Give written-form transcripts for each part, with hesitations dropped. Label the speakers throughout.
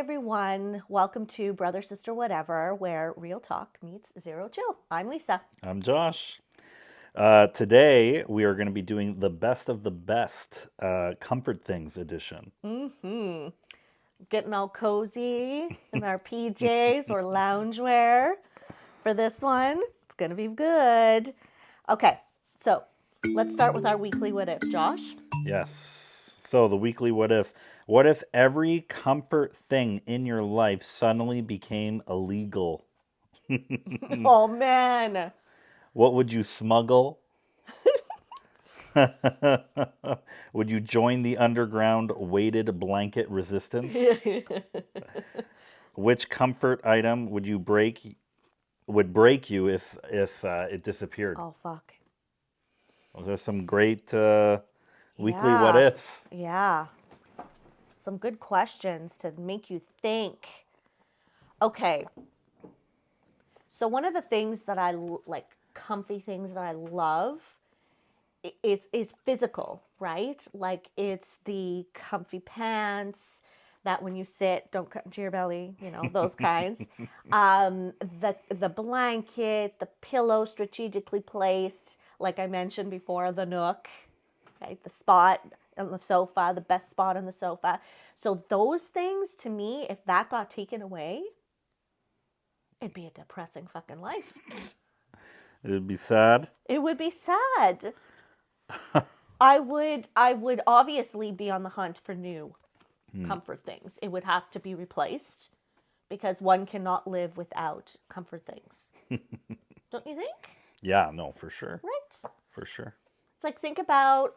Speaker 1: everyone. Welcome to Brother, Sister, Whatever, where real talk meets zero chill. I'm Lisa.
Speaker 2: I'm Josh. Today we are going to be doing the best of the best comfort things edition.
Speaker 1: Mm-hmm. Getting all cozy in our PJs or loungewear for this one. It's going to be good. Okay, so let's start with our weekly what if, Josh.
Speaker 2: Yes. So the weekly what if. What if every comfort thing in your life suddenly became illegal?
Speaker 1: Oh, man.
Speaker 2: What would you smuggle? Would you join the underground weighted blanket resistance? Which comfort item would break you if it disappeared?
Speaker 1: Oh, fuck.
Speaker 2: Those are some great weekly what
Speaker 1: Yeah.
Speaker 2: ifs.
Speaker 1: Yeah. Some good questions to make you think. Okay. So one of the things that like comfy things that I love is physical, right? Like it's the comfy pants that when you sit don't cut into your belly, those kinds. The blanket, the pillow strategically placed, like I mentioned before, the nook, right? The spot on the sofa, the best spot on the sofa. So those things to me, if that got taken away, it'd be a depressing fucking life.
Speaker 2: It would be sad.
Speaker 1: It would be sad. I would obviously be on the hunt for new comfort things. It would have to be replaced because one cannot live without comfort things. Don't you think?
Speaker 2: Yeah, no, for sure.
Speaker 1: Right?
Speaker 2: For sure.
Speaker 1: It's like think about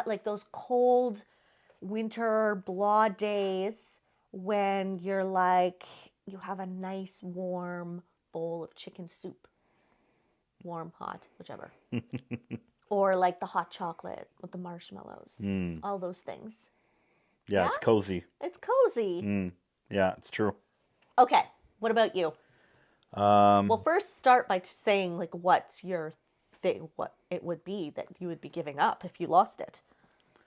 Speaker 1: like those cold winter blah days when you're like you have a nice warm bowl of chicken soup. Warm, hot, whichever. Or like the hot chocolate with the marshmallows. All those things.
Speaker 2: Yeah,
Speaker 1: Yeah?
Speaker 2: it's cozy.
Speaker 1: It's cozy.
Speaker 2: Yeah, it's true.
Speaker 1: Okay, what about you? Well, first start by saying like what's your thing, what it would be that you would be giving up if you lost it,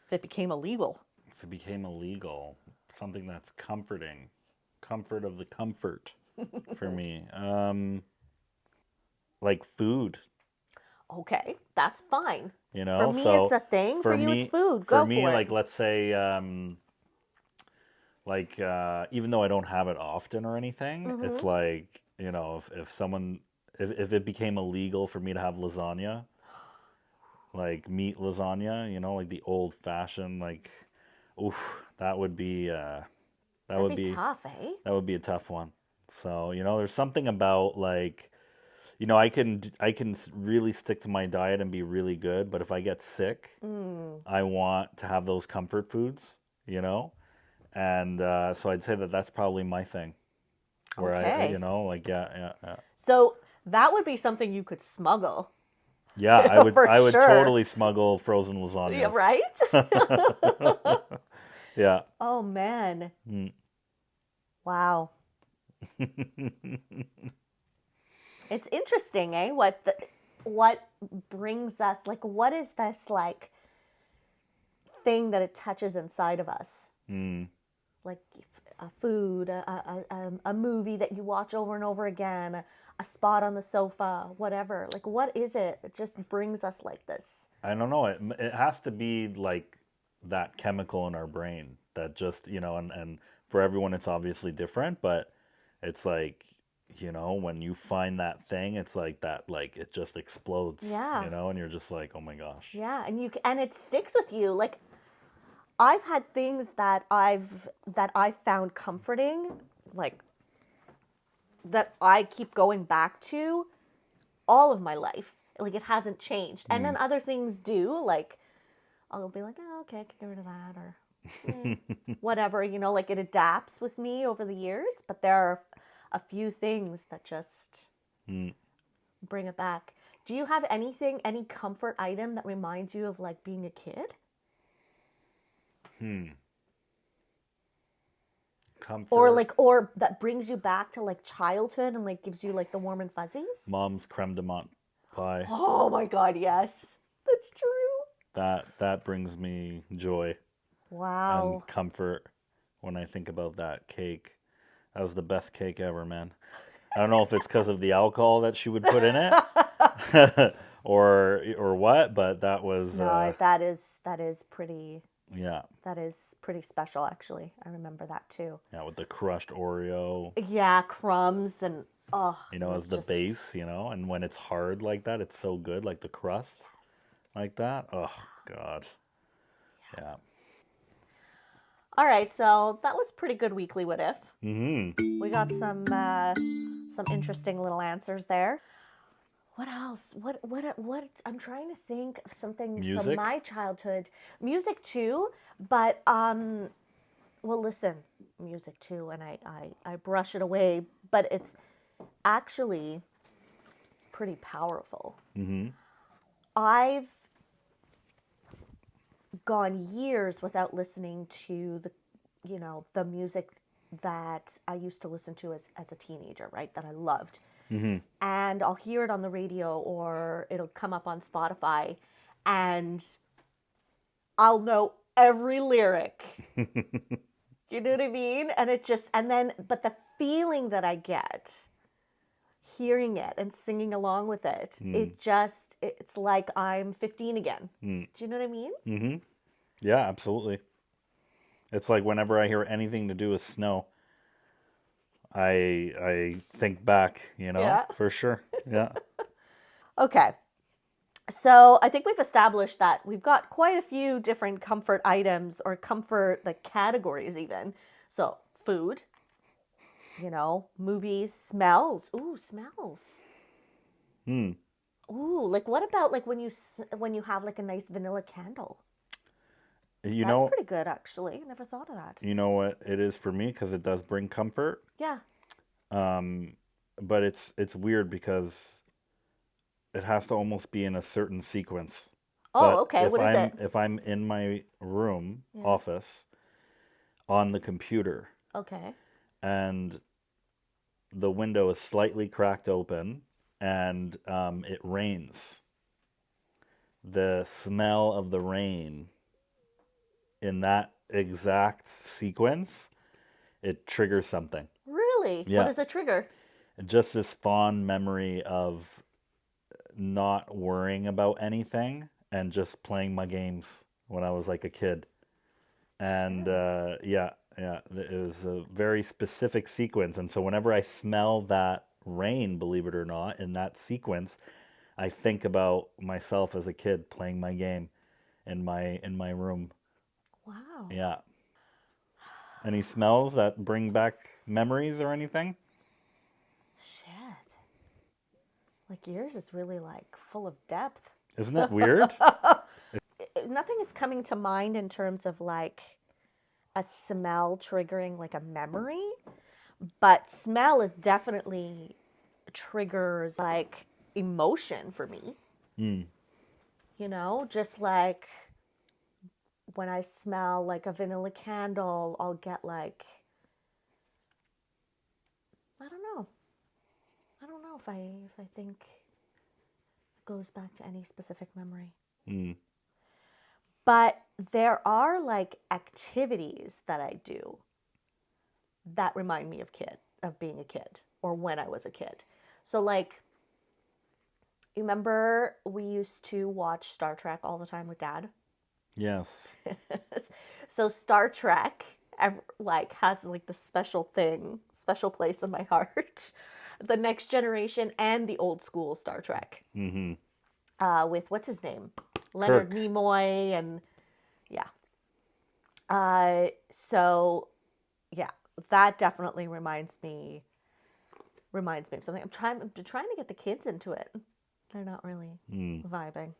Speaker 1: if it became illegal.
Speaker 2: If it became illegal, something that's comforting, comfort of the comfort for me. Like food,
Speaker 1: Okay, that's fine.
Speaker 2: you
Speaker 1: For
Speaker 2: know.
Speaker 1: me, it's
Speaker 2: So
Speaker 1: a thing. For you, it's food.
Speaker 2: for
Speaker 1: Go
Speaker 2: me,
Speaker 1: for it.
Speaker 2: like let's say, even though I don't have it often or anything, it's like if someone if it became illegal for me to have lasagna, like meat lasagna, like the old fashioned, like, oof, that would be that
Speaker 1: That'd
Speaker 2: would
Speaker 1: be
Speaker 2: be
Speaker 1: tough, eh?
Speaker 2: that would be a tough one. So there's something about like I can really stick to my diet and be really good, but if I get sick, I want to have those comfort foods, and so I'd say that that's probably my thing, where
Speaker 1: Okay.
Speaker 2: like yeah.
Speaker 1: So that would be something you could smuggle
Speaker 2: Yeah,
Speaker 1: for
Speaker 2: I would
Speaker 1: sure.
Speaker 2: totally smuggle frozen
Speaker 1: Yeah,
Speaker 2: lasagnas.
Speaker 1: right?
Speaker 2: Yeah.
Speaker 1: Oh man.
Speaker 2: Mm.
Speaker 1: Wow. It's interesting, eh? What brings us like what is this like thing that it touches inside of us?
Speaker 2: Mm.
Speaker 1: Like a food, a movie that you watch over and over again, a spot on the sofa, whatever. Like what is it that just brings us like this?
Speaker 2: I don't know. It has to be like that chemical in our brain that just, and for everyone it's obviously different, but it's like, when you find that thing, it's like that, like it just explodes,
Speaker 1: Yeah.
Speaker 2: and you're just like, oh my gosh.
Speaker 1: Yeah, and it sticks with you. Like I've had things that I've found comforting, like that I keep going back to all of my life. Like it hasn't changed. And then other things do, like I'll be like, oh, okay, I can get rid of that or whatever, like it adapts with me over the years. But there are a few things that just
Speaker 2: Mm.
Speaker 1: bring it back. Do you have anything, any comfort item that reminds you of like being a kid? Or
Speaker 2: Comfort.
Speaker 1: like, or that brings you back to like childhood and like gives you like the warm and fuzzies?
Speaker 2: Mom's creme de menthe pie.
Speaker 1: Oh my God, yes. That's true.
Speaker 2: That brings me joy and
Speaker 1: Wow.
Speaker 2: comfort when I think about that cake. That was the best cake ever, man. I don't know if it's because of the alcohol that she would put in it, or what, but that was
Speaker 1: No, that is pretty
Speaker 2: yeah,
Speaker 1: special actually. I remember that too.
Speaker 2: yeah, with the crushed Oreo,
Speaker 1: Yeah, crumbs and
Speaker 2: you
Speaker 1: it
Speaker 2: know,
Speaker 1: was
Speaker 2: as the
Speaker 1: just
Speaker 2: base, you know, and when it's hard like that, it's so good, like the crust like that. Oh God, yeah.
Speaker 1: All right, so that was pretty good weekly what if.
Speaker 2: Mm-hmm.
Speaker 1: We got some interesting little answers there. What else? What I'm trying to think of something from
Speaker 2: Music.
Speaker 1: my childhood. Music too, but well listen, music too, and I brush it away, but it's actually pretty powerful.
Speaker 2: Mm-hmm.
Speaker 1: I've gone years without listening to the music that I used to listen to as a teenager, right? That I loved.
Speaker 2: Mm-hmm.
Speaker 1: And I'll hear it on the radio or it'll come up on Spotify and I'll know every lyric. You know what I mean? And it just, and then, but the feeling that I get hearing it and singing along with it, it's like I'm 15 again. Do you know what I mean?
Speaker 2: Mm-hmm. Yeah, absolutely. It's like whenever I hear anything to do with snow, I think back, you know,
Speaker 1: Yeah.
Speaker 2: for sure. Yeah.
Speaker 1: Okay. So I think we've established that we've got quite a few different comfort items or comfort like categories even. So food, movies, smells. Ooh, smells.
Speaker 2: Hmm.
Speaker 1: Ooh, like what about like when you have like a nice vanilla candle?
Speaker 2: You
Speaker 1: That's
Speaker 2: know,
Speaker 1: pretty good actually. Never thought of that.
Speaker 2: you know what it is for me because it does bring comfort.
Speaker 1: Yeah.
Speaker 2: But it's weird because it has to almost be in a certain sequence.
Speaker 1: Oh,
Speaker 2: But
Speaker 1: okay. What is it?
Speaker 2: if I'm in my room
Speaker 1: Yeah.
Speaker 2: office on the computer
Speaker 1: Okay.
Speaker 2: and the window is slightly cracked open and it rains, the smell of the rain in that exact sequence, it triggers something.
Speaker 1: Really? What
Speaker 2: Yeah,
Speaker 1: is the trigger?
Speaker 2: just this fond memory of not worrying about anything and just playing my games when I was like a kid. And
Speaker 1: Shit.
Speaker 2: yeah, it was a very specific sequence. And so whenever I smell that rain, believe it or not, in that sequence, I think about myself as a kid playing my game in my room.
Speaker 1: Wow.
Speaker 2: Yeah. Any smells that bring back memories or anything?
Speaker 1: Shit. Like yours is really like full of depth.
Speaker 2: Isn't it weird?
Speaker 1: Nothing is coming to mind in terms of like a smell triggering like a memory, but smell is definitely triggers like emotion for me.
Speaker 2: Hmm.
Speaker 1: Just like when I smell like a vanilla candle, I'll get like I don't know. I don't know if I think it goes back to any specific memory.
Speaker 2: Hmm.
Speaker 1: But there are like activities that I do that remind me of being a kid or when I was a kid. So like you remember we used to watch Star Trek all the time with dad?
Speaker 2: Yes.
Speaker 1: So Star Trek like has like the special place in my heart. The Next Generation and the old school Star Trek.
Speaker 2: Mm-hmm.
Speaker 1: With what's his name? Leonard
Speaker 2: Kirk.
Speaker 1: Nimoy and yeah. So yeah, that definitely reminds me of something. I'm trying to get the kids into it. They're not really vibing.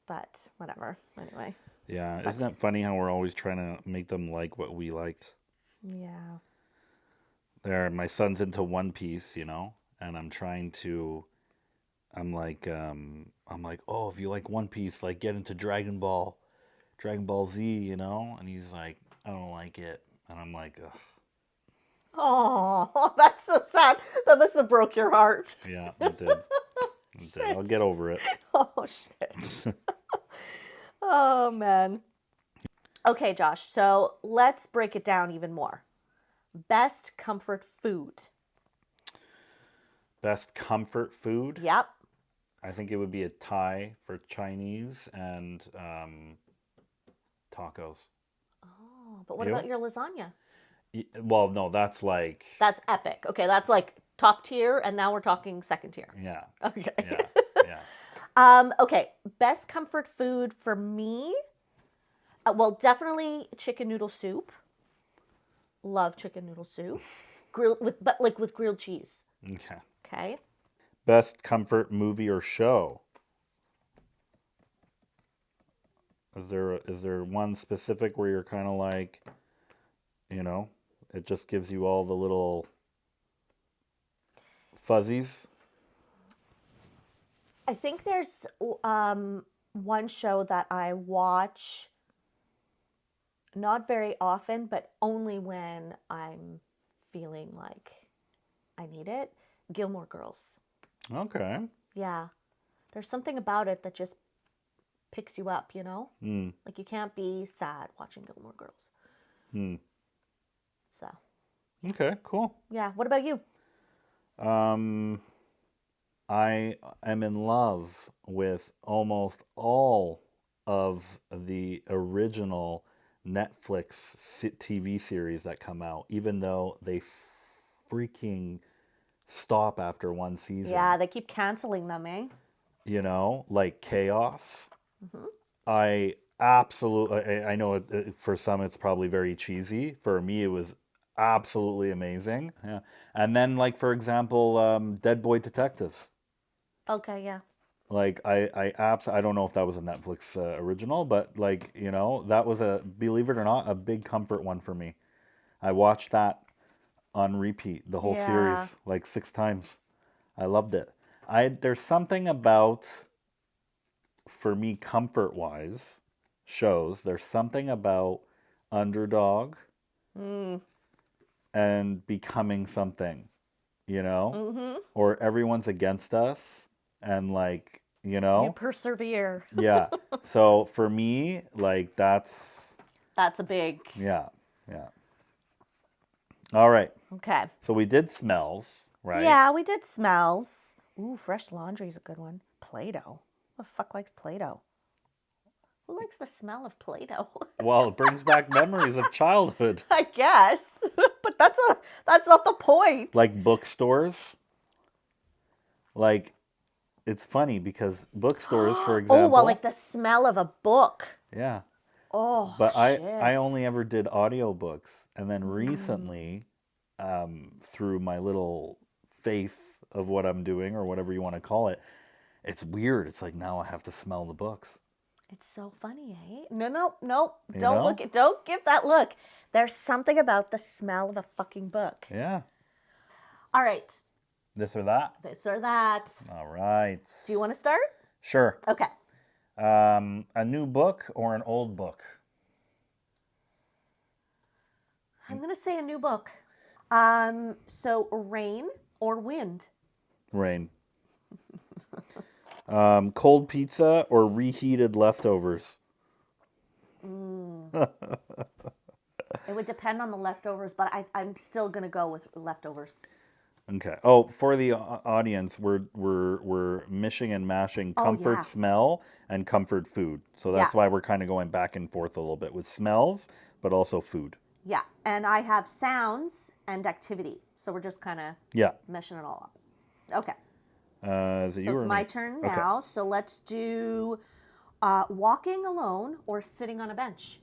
Speaker 1: But whatever. Anyway.
Speaker 2: Yeah,
Speaker 1: Sucks.
Speaker 2: isn't that funny how we're always trying to make them like what we liked?
Speaker 1: Yeah.
Speaker 2: There, my son's into One Piece, you know, and I'm like, oh, if you like One Piece, like get into Dragon Ball Z, you know, and he's like, I don't like it, and I'm like, ugh,
Speaker 1: Oh, that's so sad. That must have broke your heart.
Speaker 2: yeah, it did. It did. I'll get over it.
Speaker 1: Oh shit. Oh man. Okay, Josh. So let's break it down even more. Best comfort food.
Speaker 2: Best comfort food?
Speaker 1: Yep.
Speaker 2: I think it would be a tie for Chinese and tacos.
Speaker 1: Oh, but what
Speaker 2: You?
Speaker 1: about your lasagna?
Speaker 2: Well, no, that's like,
Speaker 1: That's epic. Okay, that's like top tier, and now we're talking second tier.
Speaker 2: yeah,
Speaker 1: Okay.
Speaker 2: yeah, yeah.
Speaker 1: Okay, best comfort food for me. Well, definitely chicken noodle soup. Love chicken noodle soup. Grilled with, but like with grilled cheese.
Speaker 2: Okay.
Speaker 1: Okay.
Speaker 2: Best comfort movie or show? Is there one specific where you're kind of like, it just gives you all the little fuzzies?
Speaker 1: I think there's one show that I watch not very often, but only when I'm feeling like I need it. Gilmore Girls.
Speaker 2: Okay.
Speaker 1: Yeah. There's something about it that just picks you up, you know?
Speaker 2: Hmm.
Speaker 1: Like you can't be sad watching Gilmore Girls.
Speaker 2: Hmm.
Speaker 1: So,
Speaker 2: Okay, cool.
Speaker 1: yeah. What about you?
Speaker 2: I am in love with almost all of the original Netflix TV series that come out, even though they freaking stop after one season.
Speaker 1: Yeah, they keep canceling them, eh?
Speaker 2: Like Chaos.
Speaker 1: Hmm.
Speaker 2: I absolutely, I know for some it's probably very cheesy. For me, it was absolutely amazing. Yeah. And then, like, for example, Dead Boy Detectives.
Speaker 1: Okay, yeah.
Speaker 2: Like, I don't know if that was a Netflix original, but like, that was believe it or not, a big comfort one for me. I watched that on repeat, the whole
Speaker 1: Yeah.
Speaker 2: series, like 6 times. I loved it. There's something about, for me, comfort wise, shows. There's something about underdog
Speaker 1: Mm.
Speaker 2: and becoming something,
Speaker 1: Mm-hmm.
Speaker 2: or everyone's against us and like,
Speaker 1: You persevere.
Speaker 2: yeah. So for me, like
Speaker 1: That's a big.
Speaker 2: yeah, yeah. All right.
Speaker 1: Okay.
Speaker 2: So we did smells, right?
Speaker 1: Yeah, we did smells. Ooh, fresh laundry is a good one. Play-Doh. Who the fuck likes Play-Doh? Who likes the smell of Play-Doh?
Speaker 2: Well, it brings back memories of childhood.
Speaker 1: I guess, but that's not the point.
Speaker 2: Like bookstores. Like, it's funny because bookstores, for example.
Speaker 1: Oh, well, like the smell of a book.
Speaker 2: Yeah.
Speaker 1: Oh,
Speaker 2: But
Speaker 1: shit.
Speaker 2: I only ever did audiobooks. And then recently, through my little faith of what I'm doing or whatever you want to call it, it's weird. It's like now I have to smell the books.
Speaker 1: It's so funny, eh? No.
Speaker 2: You
Speaker 1: Don't
Speaker 2: know?
Speaker 1: don't give that look. There's something about the smell of a fucking book.
Speaker 2: Yeah.
Speaker 1: All right.
Speaker 2: This or that?
Speaker 1: This or that.
Speaker 2: All right.
Speaker 1: Do you want to start?
Speaker 2: Sure.
Speaker 1: Okay.
Speaker 2: A new book or an old book?
Speaker 1: I'm going to say a new book. So rain or wind?
Speaker 2: Rain. Cold pizza or reheated leftovers?
Speaker 1: It would depend on the leftovers, but I'm still going to go with leftovers.
Speaker 2: Okay. Oh, for the audience, we're mishing and mashing comfort
Speaker 1: yeah.
Speaker 2: smell and comfort food. So that's
Speaker 1: Yeah.
Speaker 2: why we're kind of going back and forth a little bit with smells, but also food.
Speaker 1: Yeah, and I have sounds and activity. So we're just kind of
Speaker 2: Yeah.
Speaker 1: meshing it all up. Okay.
Speaker 2: Is it
Speaker 1: So
Speaker 2: you
Speaker 1: it's
Speaker 2: or
Speaker 1: my
Speaker 2: me?
Speaker 1: turn
Speaker 2: Okay.
Speaker 1: now. So let's do walking alone or sitting on a bench.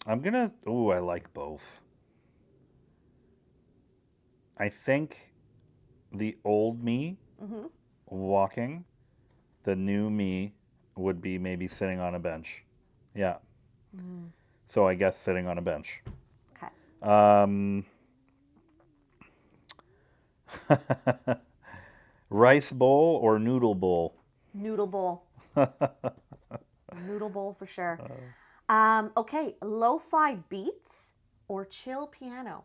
Speaker 2: I like both. I think the old me walking, the new me would be maybe sitting on a bench. Yeah. So I guess sitting on a bench.
Speaker 1: Okay.
Speaker 2: Rice bowl or noodle bowl?
Speaker 1: Noodle bowl. Noodle bowl for sure. Okay, lo-fi beats or chill piano.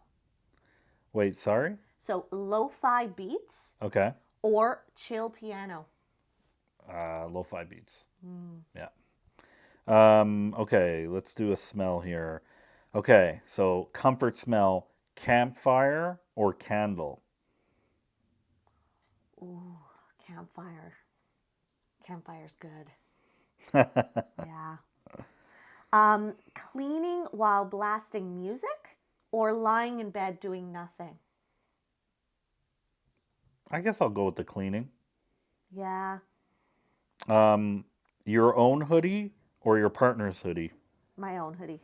Speaker 2: Wait, sorry?
Speaker 1: So lo-fi beats
Speaker 2: Okay.
Speaker 1: or chill piano.
Speaker 2: Lo-fi beats. Yeah. Okay, let's do a smell here. Okay, so comfort smell, campfire or candle?
Speaker 1: Ooh, campfire. Campfire's good. Yeah. Cleaning while blasting music or lying in bed doing nothing?
Speaker 2: I guess I'll go with the cleaning.
Speaker 1: Yeah,
Speaker 2: Your own hoodie or your partner's hoodie?
Speaker 1: my own hoodie.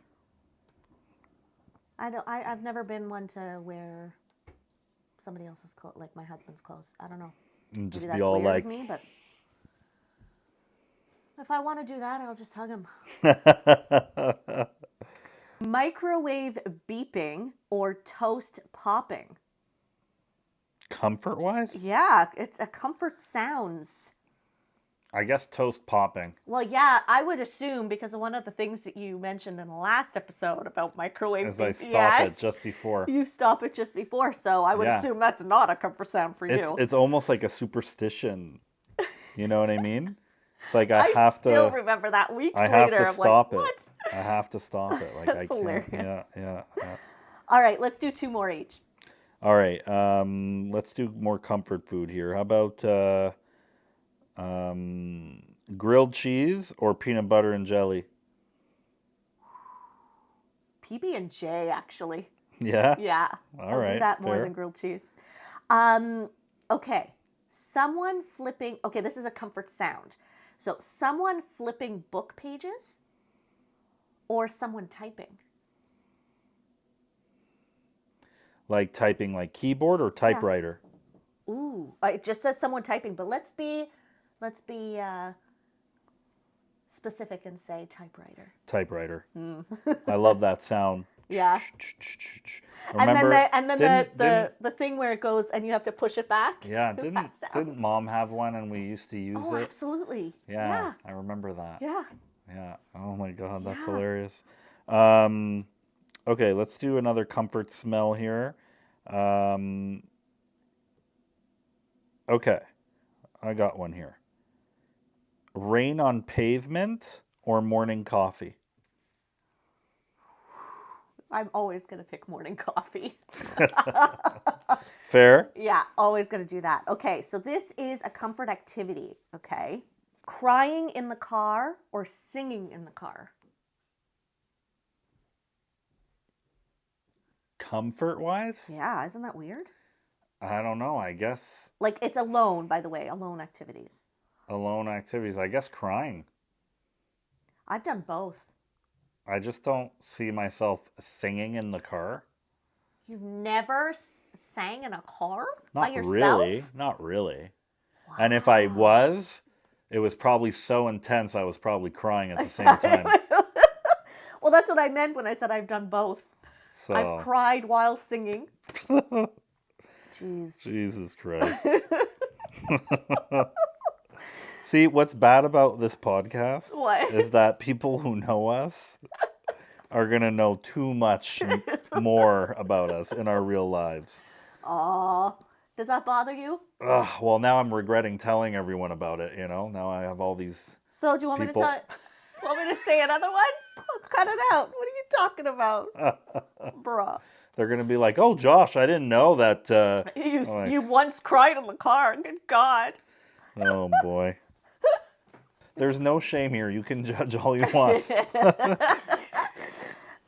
Speaker 1: I've never been one to wear somebody else's clothes, like my husband's clothes. I don't know.
Speaker 2: And
Speaker 1: Maybe
Speaker 2: just be
Speaker 1: that's
Speaker 2: all
Speaker 1: weird
Speaker 2: like,
Speaker 1: of me, but if I want to do that, I'll just hug him. Microwave beeping or toast popping?
Speaker 2: comfort wise?
Speaker 1: Yeah, it's a comfort sounds.
Speaker 2: I guess toast popping.
Speaker 1: Well, yeah, I would assume because of one of the things that you mentioned in the last episode about microwave
Speaker 2: As I
Speaker 1: beeping.
Speaker 2: stop it
Speaker 1: Yes,
Speaker 2: just before.
Speaker 1: you stop it just before, so I would
Speaker 2: Yeah.
Speaker 1: assume that's not a comfort sound for you.
Speaker 2: It's almost like a superstition. You know what I mean? It's like I
Speaker 1: I
Speaker 2: have
Speaker 1: still
Speaker 2: to
Speaker 1: remember that weeks
Speaker 2: I have
Speaker 1: later.
Speaker 2: to
Speaker 1: I'm
Speaker 2: stop
Speaker 1: like,
Speaker 2: it.
Speaker 1: what?
Speaker 2: I have to stop it. Like
Speaker 1: That's
Speaker 2: I can't.
Speaker 1: hilarious.
Speaker 2: Yeah.
Speaker 1: All right, let's do 2 more each.
Speaker 2: All right. Let's do more comfort food here. How about grilled cheese or peanut butter and jelly?
Speaker 1: PB&J, actually.
Speaker 2: Yeah.
Speaker 1: Yeah,
Speaker 2: All
Speaker 1: I'll do
Speaker 2: right,
Speaker 1: that more
Speaker 2: fair.
Speaker 1: than grilled cheese. Okay, someone flipping. Okay, this is a comfort sound. So, someone flipping book pages or someone typing.
Speaker 2: Like typing like keyboard or typewriter?
Speaker 1: Ooh, it just says someone typing, but let's be specific and say typewriter.
Speaker 2: Typewriter. I love that sound.
Speaker 1: Yeah.
Speaker 2: Remember,
Speaker 1: and then the thing where it goes and you have to push it back.
Speaker 2: yeah,
Speaker 1: That
Speaker 2: didn't
Speaker 1: sound.
Speaker 2: Mom have one and we used to use
Speaker 1: Oh,
Speaker 2: it?
Speaker 1: absolutely.
Speaker 2: Yeah, I remember that.
Speaker 1: Yeah.
Speaker 2: Yeah. Oh my God, that's
Speaker 1: Yeah.
Speaker 2: hilarious. Okay, let's do another comfort smell here. Okay, I got one here. Rain on pavement or morning coffee?
Speaker 1: I'm always going to pick morning coffee.
Speaker 2: Fair.
Speaker 1: Yeah, always going to do that. Okay, so this is a comfort activity, okay? Crying in the car or singing in the car?
Speaker 2: Comfort wise?
Speaker 1: Yeah, isn't that weird?
Speaker 2: I don't know. I guess
Speaker 1: Like, it's alone, by the way, alone activities.
Speaker 2: alone activities. I guess crying.
Speaker 1: I've done both.
Speaker 2: I just don't see myself singing in the car.
Speaker 1: You've never sang in a car by
Speaker 2: Not
Speaker 1: yourself?
Speaker 2: really. Not really. And if I was, it was probably so intense I was probably crying at the same time.
Speaker 1: Well, that's what I meant when I said I've done both.
Speaker 2: So
Speaker 1: I've cried while singing. Jeez.
Speaker 2: Jesus Christ. See, what's bad about this podcast
Speaker 1: What?
Speaker 2: is that people who know us are going to know too much more about us in our real lives.
Speaker 1: Aw. Does that bother you?
Speaker 2: Ugh, well, now I'm regretting telling everyone about it, you know? Now I have all these
Speaker 1: So do you want
Speaker 2: people.
Speaker 1: me to want me to say another one? I'll cut it out. What are you talking about? Bruh.
Speaker 2: They're going to be like, oh, Josh, I didn't know that.
Speaker 1: You once cried in the car. Good God.
Speaker 2: Oh, boy. There's no shame here. You can judge all you want.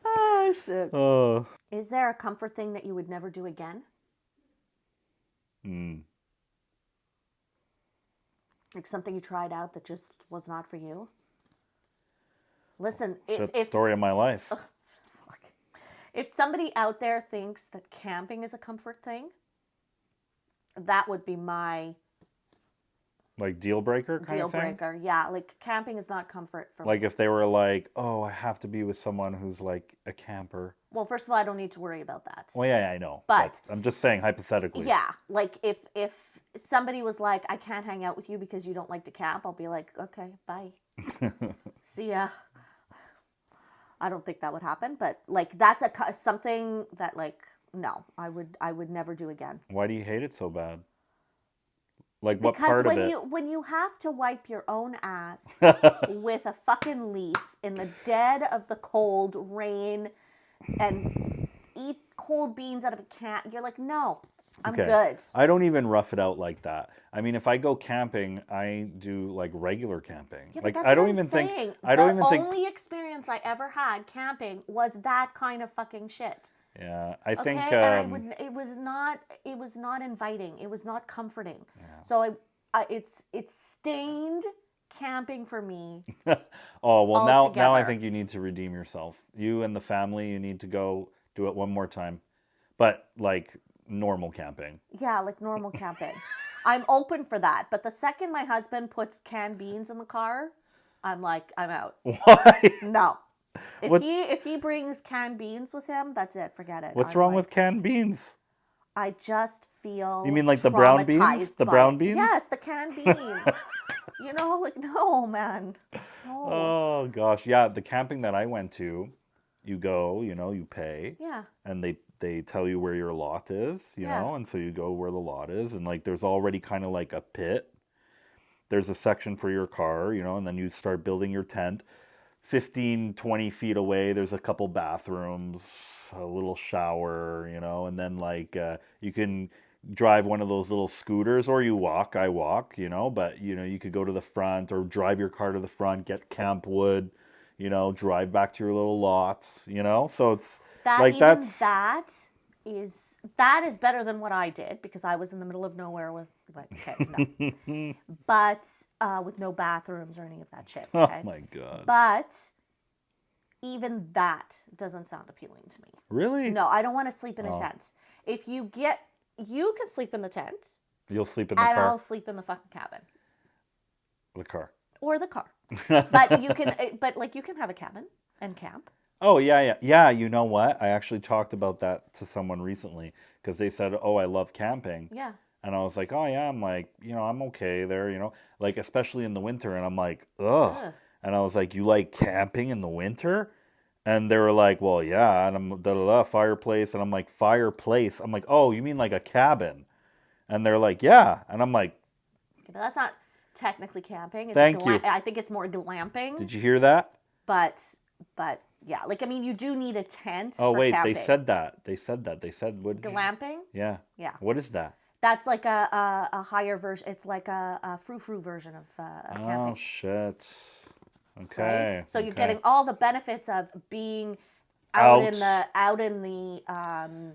Speaker 1: Oh, shit.
Speaker 2: Oh.
Speaker 1: Is there a comfort thing that you would never do again? Like something you tried out that just was not for you? Listen,
Speaker 2: It's the story of my life.
Speaker 1: If somebody out there thinks that camping is a comfort thing, that would be my
Speaker 2: Like deal breaker kind
Speaker 1: deal
Speaker 2: of thing?
Speaker 1: breaker. Yeah, like camping is not comfort for me.
Speaker 2: Like if they were like, oh, I have to be with someone who's like a camper.
Speaker 1: Well, first of all, I don't need to worry about that.
Speaker 2: Well, yeah, I know.
Speaker 1: But
Speaker 2: I'm just saying hypothetically.
Speaker 1: yeah, like if somebody was like, I can't hang out with you because you don't like to camp, I'll be like, okay, bye. See ya. I don't think that would happen, but like that's something that like no, I would never do again.
Speaker 2: Why do you hate it so bad? Like what
Speaker 1: Because
Speaker 2: part of it?
Speaker 1: when you have to wipe your own ass with a fucking leaf in the dead of the cold rain, and eat cold beans out of a can. You're like, no, I'm
Speaker 2: Okay.
Speaker 1: good.
Speaker 2: I don't even rough it out like that. I mean, if I go camping, I do like regular camping.
Speaker 1: Yeah, but
Speaker 2: Like
Speaker 1: that's
Speaker 2: I don't
Speaker 1: what I'm
Speaker 2: even
Speaker 1: saying.
Speaker 2: think I don't even
Speaker 1: The
Speaker 2: think
Speaker 1: only experience I ever had camping was that kind of fucking shit.
Speaker 2: yeah, I
Speaker 1: Okay,
Speaker 2: think
Speaker 1: and I would. It was not inviting. It was not comforting. So it's stained camping for me
Speaker 2: oh, well now I
Speaker 1: altogether.
Speaker 2: think you need to redeem yourself. You and the family, you need to go do it one more time. But like normal camping.
Speaker 1: Yeah, like normal camping. I'm open for that. But the second my husband puts canned beans in the car, I'm like, I'm out.
Speaker 2: Why?
Speaker 1: No.
Speaker 2: What
Speaker 1: If he brings canned beans with him, that's it. Forget it.
Speaker 2: what's
Speaker 1: I'm
Speaker 2: wrong with
Speaker 1: like,
Speaker 2: canned beans?
Speaker 1: I just feel
Speaker 2: You mean like the brown beans?
Speaker 1: traumatized
Speaker 2: The
Speaker 1: by
Speaker 2: brown
Speaker 1: it.
Speaker 2: beans?
Speaker 1: Yeah, it's the canned beans. Like no, man. No.
Speaker 2: Oh gosh, yeah, the camping that I went to, you go, you pay,
Speaker 1: Yeah.
Speaker 2: and they tell you where your lot is,
Speaker 1: Yeah.
Speaker 2: and so you go where the lot is, and like there's already kind of like a pit. There's a section for your car, and then you start building your tent. 15, 20 feet away, there's a couple bathrooms, a little shower, and then like you can drive one of those little scooters or you walk. I walk, but you could go to the front or drive your car to the front, get camp wood, drive back to your little lots, So it's
Speaker 1: That
Speaker 2: like
Speaker 1: even
Speaker 2: that's
Speaker 1: that is better than what I did because I was in the middle of nowhere with like okay, no. But with no bathrooms or any of that shit.
Speaker 2: oh
Speaker 1: Okay.
Speaker 2: my god.
Speaker 1: But even that doesn't sound appealing to me.
Speaker 2: Really?
Speaker 1: No, I don't want to sleep in a
Speaker 2: Oh.
Speaker 1: tent. If you can sleep in the tent,
Speaker 2: You'll sleep in the
Speaker 1: and
Speaker 2: car.
Speaker 1: I'll sleep in the fucking cabin
Speaker 2: The car.
Speaker 1: or the car. But you can have a cabin and camp.
Speaker 2: Oh, yeah. Yeah, you know what? I actually talked about that to someone recently because they said, "Oh, I love camping."
Speaker 1: Yeah.
Speaker 2: And I was like, "Oh, yeah, I'm like, I'm okay there, like especially in the winter." And I'm like, "Ugh."
Speaker 1: Ugh.
Speaker 2: And I was like, "You like camping in the winter?" And they were like, "Well, yeah." And I'm fireplace, and I'm like, "Fireplace?" I'm like, "Oh, you mean like a cabin?" And they're like, "Yeah." And I'm like,
Speaker 1: Okay, but that's not technically camping. It's
Speaker 2: "Thank you."
Speaker 1: I think it's more glamping.
Speaker 2: Did you hear that?
Speaker 1: But yeah, like I mean, you do need a tent
Speaker 2: Oh,
Speaker 1: for
Speaker 2: wait,
Speaker 1: camping.
Speaker 2: they said that. They said what?
Speaker 1: Glamping.
Speaker 2: Yeah.
Speaker 1: Yeah.
Speaker 2: What is that?
Speaker 1: That's like a higher version. It's like a frou-frou version of
Speaker 2: Oh,
Speaker 1: camping,
Speaker 2: shit. Okay.
Speaker 1: right? So you're
Speaker 2: Okay.
Speaker 1: getting all the benefits of being
Speaker 2: Out.
Speaker 1: out in the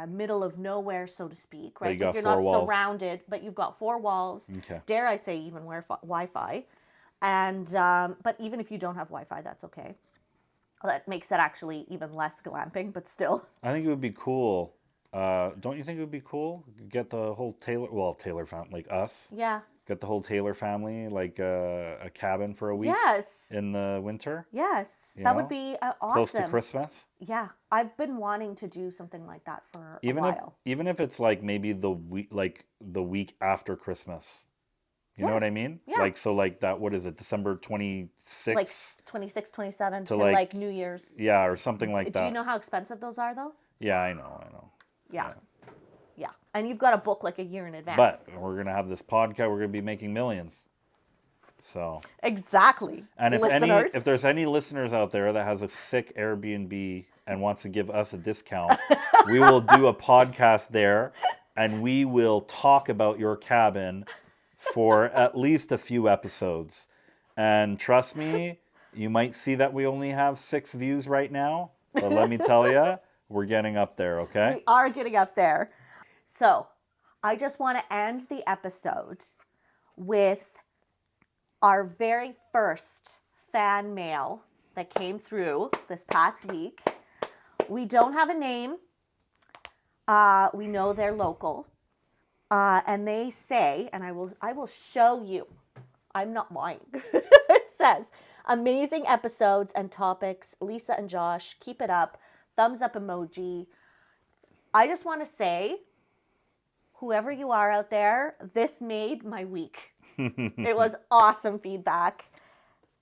Speaker 1: middle of nowhere, so to speak, right?
Speaker 2: you got
Speaker 1: Like you're
Speaker 2: four
Speaker 1: not
Speaker 2: walls.
Speaker 1: surrounded, but you've got four walls.
Speaker 2: Okay.
Speaker 1: Dare I say, even Wi-Fi, and but even if you don't have Wi-Fi, that's okay. That makes it actually even less glamping, but still.
Speaker 2: I think it would be cool. Don't you think it would be cool? Get the whole Taylor family, like us.
Speaker 1: Yeah.
Speaker 2: Get the whole Taylor family, like a cabin for a week
Speaker 1: Yes.
Speaker 2: in the winter.
Speaker 1: Yes.
Speaker 2: You
Speaker 1: That
Speaker 2: know?
Speaker 1: would be
Speaker 2: Close to
Speaker 1: awesome.
Speaker 2: Christmas.
Speaker 1: Yeah. I've been wanting to do something like that for
Speaker 2: Even
Speaker 1: a
Speaker 2: if
Speaker 1: while.
Speaker 2: even if it's like maybe the week after Christmas. You know
Speaker 1: Yeah.
Speaker 2: what I mean?
Speaker 1: Yeah.
Speaker 2: Like so like that what is it? December 26th?
Speaker 1: Like 26, 27 to
Speaker 2: like-
Speaker 1: like New Year's.
Speaker 2: Yeah, or something like that.
Speaker 1: Do you know how expensive those are though?
Speaker 2: Yeah, I know.
Speaker 1: Yeah. Yeah. And you've got to book like a year in advance.
Speaker 2: But we're gonna have this podcast. We're gonna be making millions. So
Speaker 1: Exactly.
Speaker 2: and
Speaker 1: listeners.
Speaker 2: if there's any listeners out there that has a sick Airbnb and wants to give us a discount, we will do a podcast there, and we will talk about your cabin for at least a few episodes. And trust me, you might see that we only have 6 views right now, but let me tell you, we're getting up there. Okay.
Speaker 1: We are getting up there. So, I just want to end the episode with our very first fan mail that came through this past week. We don't have a name. We know they're local. And they say, and I will show you. I'm not lying. It says, amazing episodes and topics. Lisa and Josh, keep it up. Thumbs up emoji. I just want to say, whoever you are out there, this made my week. It was awesome feedback.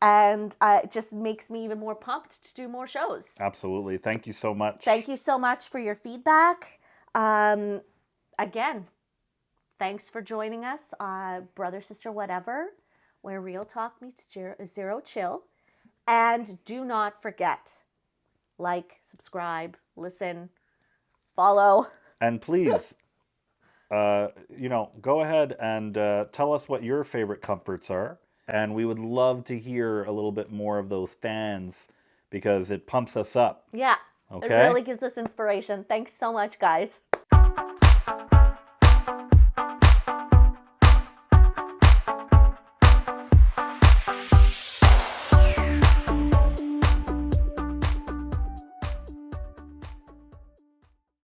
Speaker 1: And it just makes me even more pumped to do more shows.
Speaker 2: Absolutely. Thank you so much.
Speaker 1: Thank you so much for your feedback. Again, thanks for joining us, Brother, Sister, Whatever, where real talk meets zero chill. And do not forget, like, subscribe, listen, follow.
Speaker 2: And please, go ahead and tell us what your favorite comforts are. And we would love to hear a little bit more of those fans because it pumps us up.
Speaker 1: Yeah,
Speaker 2: Okay?
Speaker 1: it really gives us inspiration. Thanks so much, guys.